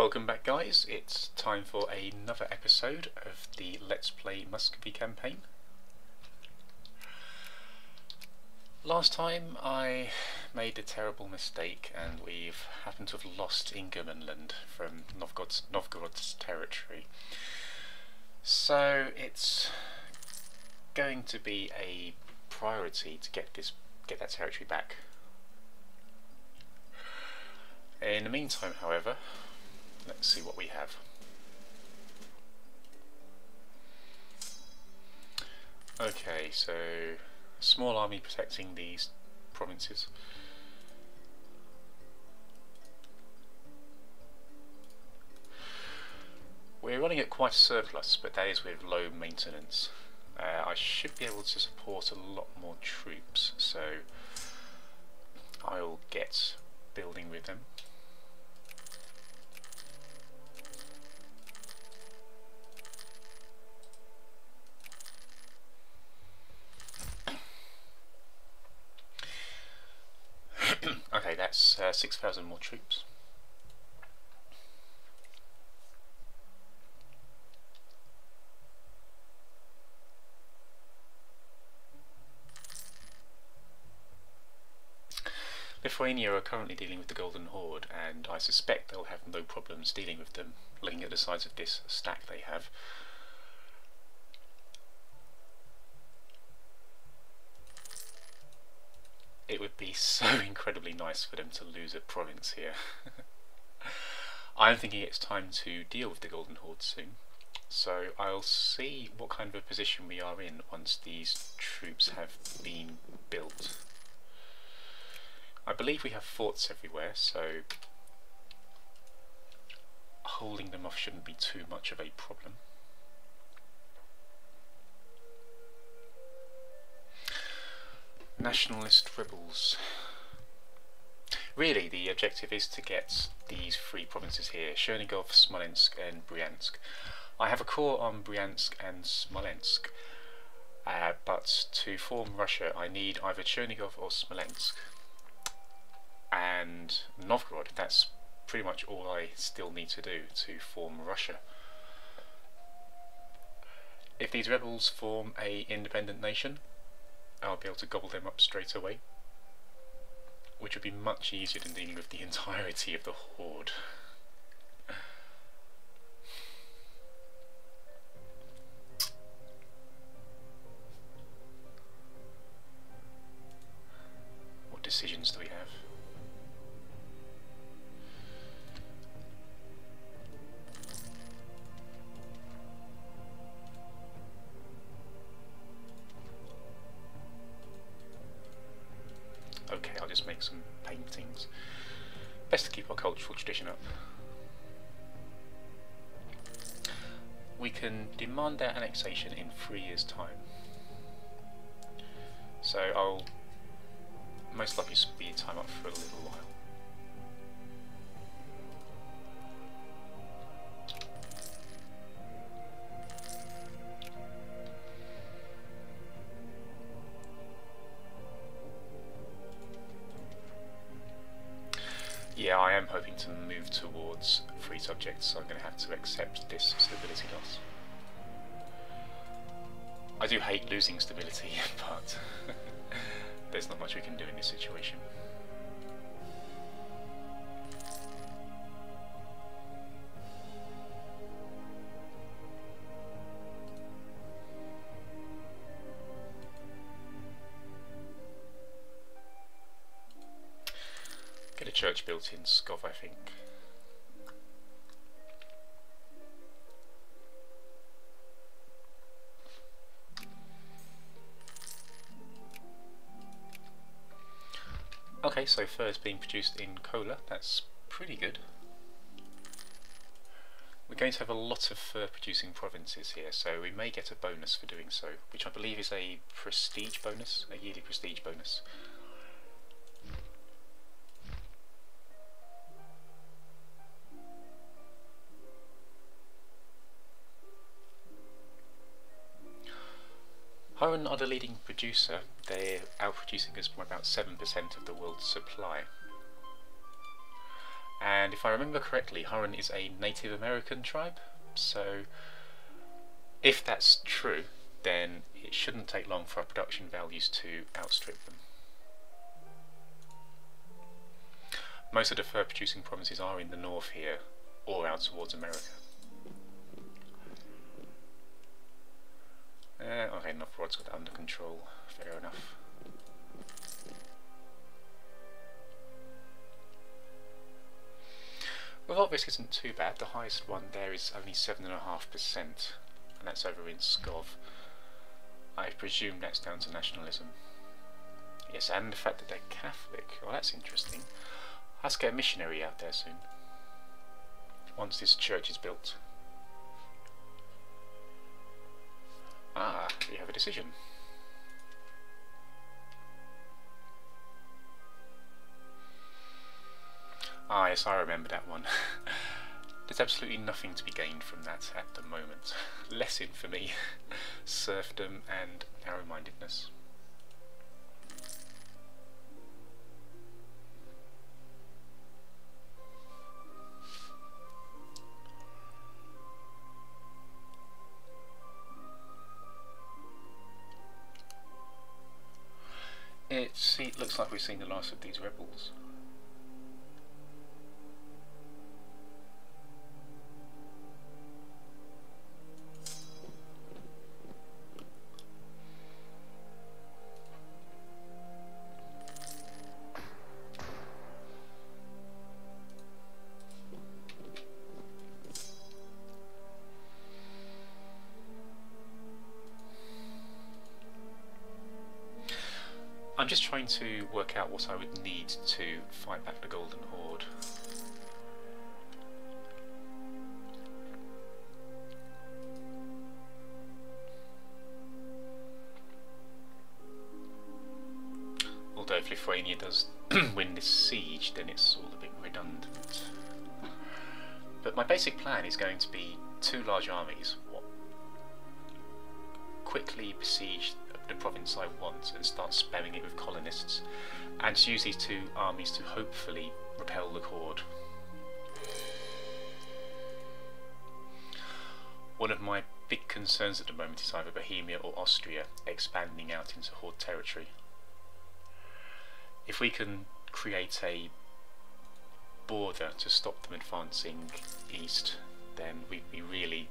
Welcome back, guys. It's time for another episode of the Let's Play Muscowy campaign. Last time I made a terrible mistake and we've happened to have lost Ingermanland from Novgorod's territory. So it's going to be a priority to get that territory back. In the meantime, however, let's see what we have. Okay, so a small army protecting these provinces. We're running at quite a surplus, but that is with low maintenance. I should be able to support a lot more troops, so I'll get building with them. Okay, that's 6,000 more troops. Lithuania are currently dealing with the Golden Horde, and I suspect they'll have no problems dealing with them, looking at the size of this stack they have. It would be so incredibly nice for them to lose a province here. I'm thinking it's time to deal with the Golden Horde soon, so I'll see what kind of a position we are in once these troops have been built. I believe we have forts everywhere, so holding them off shouldn't be too much of a problem. Nationalist rebels. Really, the objective is to get these three provinces here: Chernigov, Smolensk and Bryansk. I have a core on Bryansk and Smolensk, but to form Russia I need either Chernigov or Smolensk. And Novgorod, that's pretty much all I still need to do to form Russia. If these rebels form an independent nation, I'll be able to gobble them up straight away, which would be much easier than dealing with the entirety of the Horde. What decisions do we have? Okay, I'll just make some paintings. Best to keep our cultural tradition up. We can demand their annexation in 3 years' time. So I'll most likely speed time up for a little while. Yeah, I am hoping to move towards free subjects, so I'm going to have to accept this stability loss. I do hate losing stability, but there's not much we can do in this situation. Get a church built in Muscowy, I think. Okay, so fur is being produced in Kola, that's pretty good. We're going to have a lot of fur producing provinces here, so we may get a bonus for doing so, which I believe is a prestige bonus, a yearly prestige bonus. Iran are the leading producer. They're outproducing us by about 7% of the world's supply. And if I remember correctly, Huron is a Native American tribe, so if that's true, then it shouldn't take long for our production values to outstrip them. Most of the fur producing provinces are in the north here, or out towards America. Okay, Novgorod's got that under control, fair enough. Revolt risk isn't too bad, the highest one there is only 7.5%, and that's over in Skov. I presume that's down to nationalism. Yes, and the fact that they're Catholic, well that's interesting. Let's get a missionary out there soon, once this church is built. Ah, we have a decision. Ah, yes, I remember that one. There's absolutely nothing to be gained from that at the moment. Lesson for me, serfdom and narrow-mindedness. It looks like we've seen the last of these rebels. I'm just trying to work out what I would need to fight back the Golden Horde. Although if Lithuania does win this siege, then it's all a bit redundant. But my basic plan is going to be two large armies, quickly besiege the province I want and start spamming it with colonists, and to use these two armies to hopefully repel the Horde. One of my big concerns at the moment is either Bohemia or Austria expanding out into Horde territory. If we can create a border to stop them advancing east, then we'd be really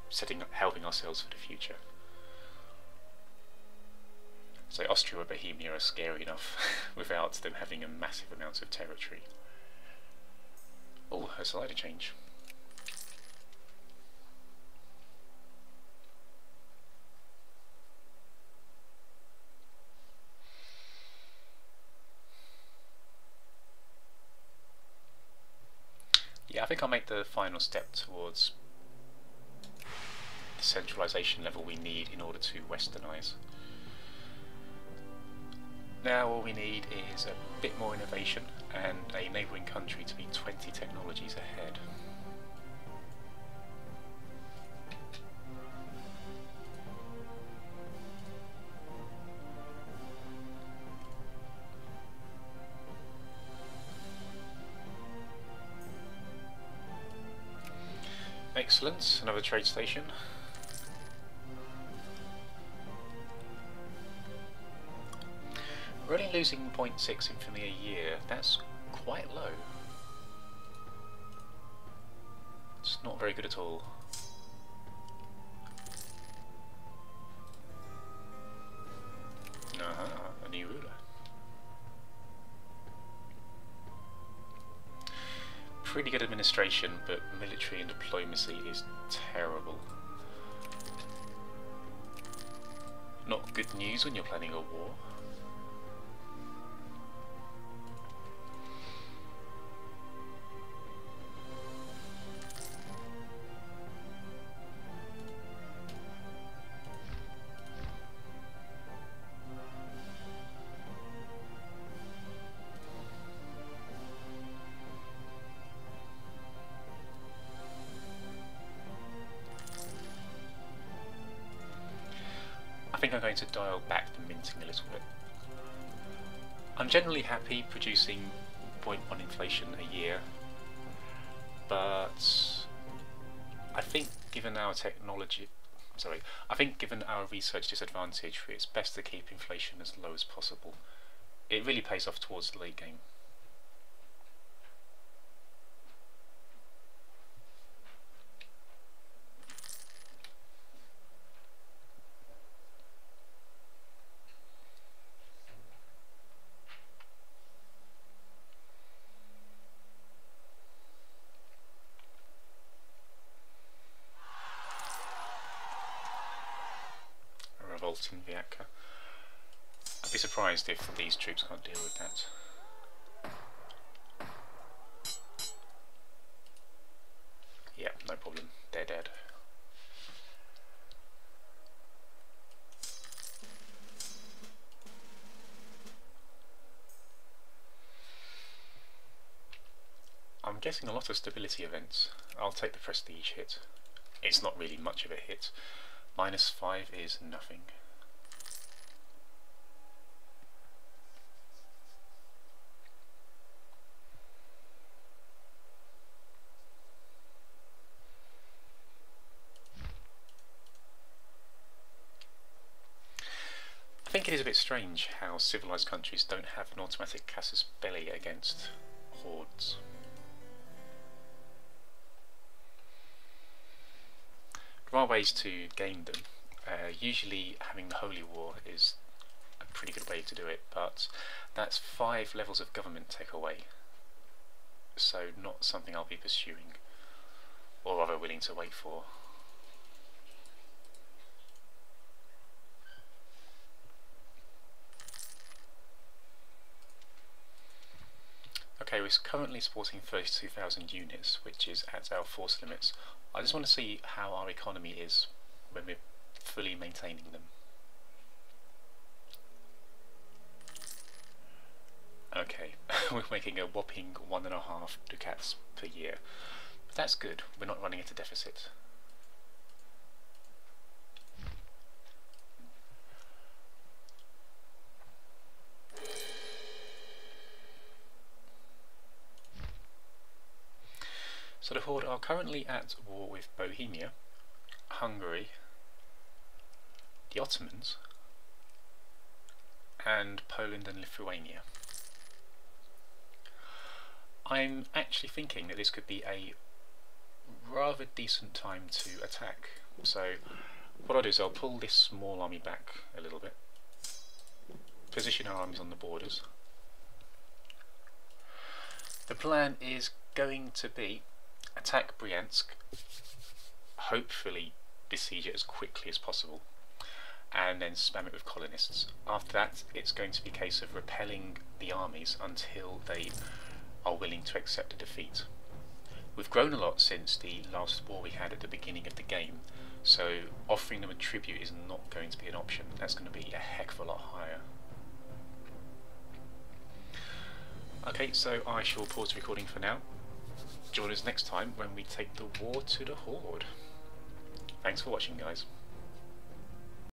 helping ourselves for the future. So Austria or Bohemia are scary enough without them having a massive amount of territory. Oh, a slider change. Yeah, I think I'll make the final step towards the centralisation level we need in order to westernise. Now all we need is a bit more innovation and a neighbouring country to be 20 technologies ahead. Excellent, another trade station. We're only losing 0.6 infamy a year. That's quite low. It's not very good at all. A new ruler. Pretty good administration, but military and diplomacy is terrible. Not good news when you're planning a war. I think I'm going to dial back the minting a little bit. I'm generally happy producing 0.1 inflation a year, given our I think given our research disadvantage, it's best to keep inflation as low as possible. It really pays off towards the late game. In Viatka. I'd be surprised if these troops can't deal with that. Yeah, no problem. They're dead. I'm getting a lot of stability events. I'll take the prestige hit. It's not really much of a hit. -5 is nothing. I think it is a bit strange how civilized countries don't have an automatic casus belli against hordes. There are ways to gain them. Usually having the Holy War is a pretty good way to do it, but that's 5 levels of government take away, so not something I'll be pursuing, or rather willing to wait for. Okay, we're currently supporting 32,000 units, which is at our force limits. I just want to see how our economy is when we're fully maintaining them. Okay, we're making a whopping 1.5 ducats per year. But that's good, we're not running into deficit. So the Horde are currently at war with Bohemia, Hungary, the Ottomans, and Poland and Lithuania. I'm actually thinking that this could be a rather decent time to attack. So what I'll do is I'll pull this small army back a little bit, position our armies on the borders. The plan is going to be attack Bryansk, hopefully besiege it as quickly as possible, and then spam it with colonists. After that, it's going to be a case of repelling the armies until they are willing to accept a defeat. We've grown a lot since the last war we had at the beginning of the game, so offering them a tribute is not going to be an option. That's going to be a heck of a lot higher. Okay, so I shall pause the recording for now. Join us next time when we take the war to the Horde. Thanks for watching, guys.